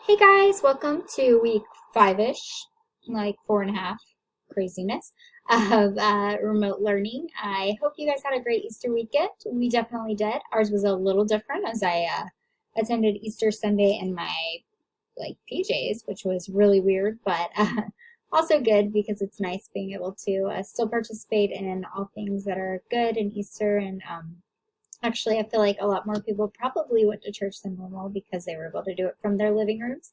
Hey guys, welcome to week 5-ish, like 4.5 craziness of remote learning. I hope you guys had a great Easter weekend. We definitely did. Ours was a little different as I attended Easter Sunday in my PJs, which was really weird, but also good because it's nice being able to still participate in all things that are good in Easter. And actually, I feel like a lot more people probably went to church than normal because they were able to do it from their living rooms.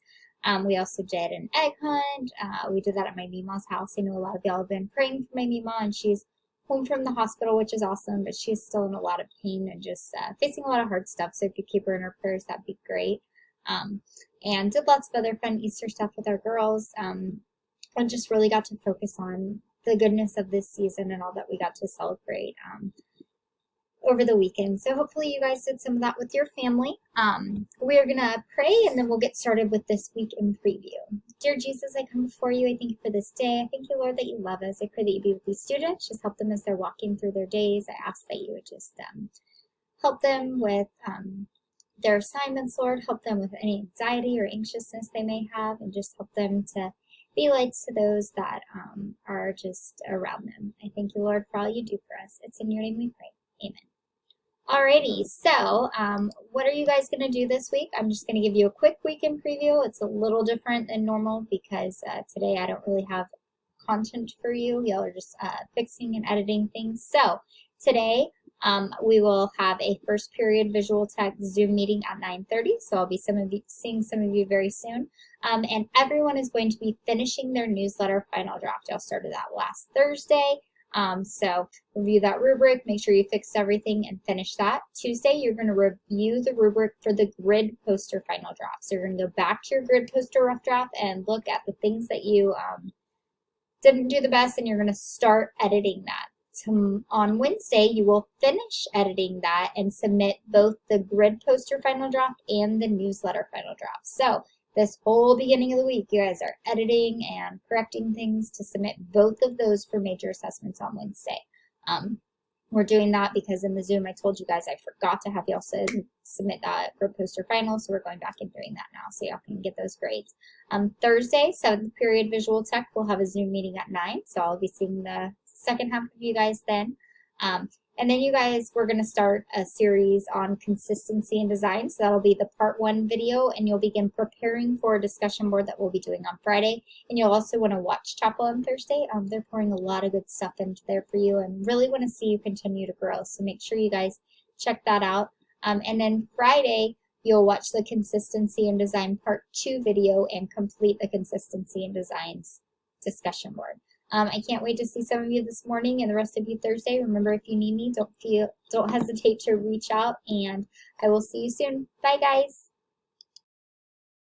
We also did an egg hunt. We did that at my Mima's house. I know a lot of y'all have been praying for my Mima, and she's home from the hospital, which is awesome, but she's still in a lot of pain and just facing a lot of hard stuff. So if you keep her in her prayers, that'd be great. And did lots of other fun Easter stuff with our girls. And just really got to focus on the goodness of this season and all that we got to celebrate over the weekend. So hopefully you guys did some of that with your family. We are going to pray and then we'll get started with this week in preview. Dear Jesus, I come before you. I thank you for this day. I thank you, Lord, that you love us. I pray that you be with these students. Just help them as they're walking through their days. I ask that you would just help them with their assignments, Lord. Help them with any anxiety or anxiousness they may have, and just help them to be lights to those that are just around them. I thank you, Lord, for all you do for us. It's in your name we pray. Amen. Alrighty, so what are you guys going to do this week? I'm just going to give you a quick weekend preview. It's a little different than normal because today I don't really have content for you. Y'all are just fixing and editing things. So today we will have a first period visual tech Zoom meeting at 9:30. So I'll be seeing some of you very soon. And everyone is going to be finishing their newsletter final draft. Y'all started that last Thursday. So review that rubric, make sure you fixed everything and finish that. Tuesday, you're going to review the rubric for the grid poster final draft. So you're going to go back to your grid poster rough draft and look at the things that you didn't do the best, and you're going to start editing that. So on Wednesday, you will finish editing that and submit both the grid poster final draft and the newsletter final draft. So this whole beginning of the week, you guys are editing and correcting things to submit both of those for major assessments on Wednesday. We're doing that because in the Zoom, I told you guys I forgot to have y'all submit that grid poster final, so we're going back and doing that now so y'all can get those grades. Thursday, 7th period visual tech, we'll have a Zoom meeting at 9, so I'll be seeing the second half of you guys then. And then you guys, we're going to start a series on consistency and design. So that'll be the part 1 video, and you'll begin preparing for a discussion board that we'll be doing on Friday. And you'll also want to watch Chapel on Thursday. They're pouring a lot of good stuff into there for you and really want to see you continue to grow. So make sure you guys check that out. And then Friday, you'll watch the consistency and design part 2 video and complete the consistency and designs discussion board. I can't wait to see some of you this morning and the rest of you Thursday. Remember, if you need me, don't hesitate to reach out, and I will see you soon. Bye, guys.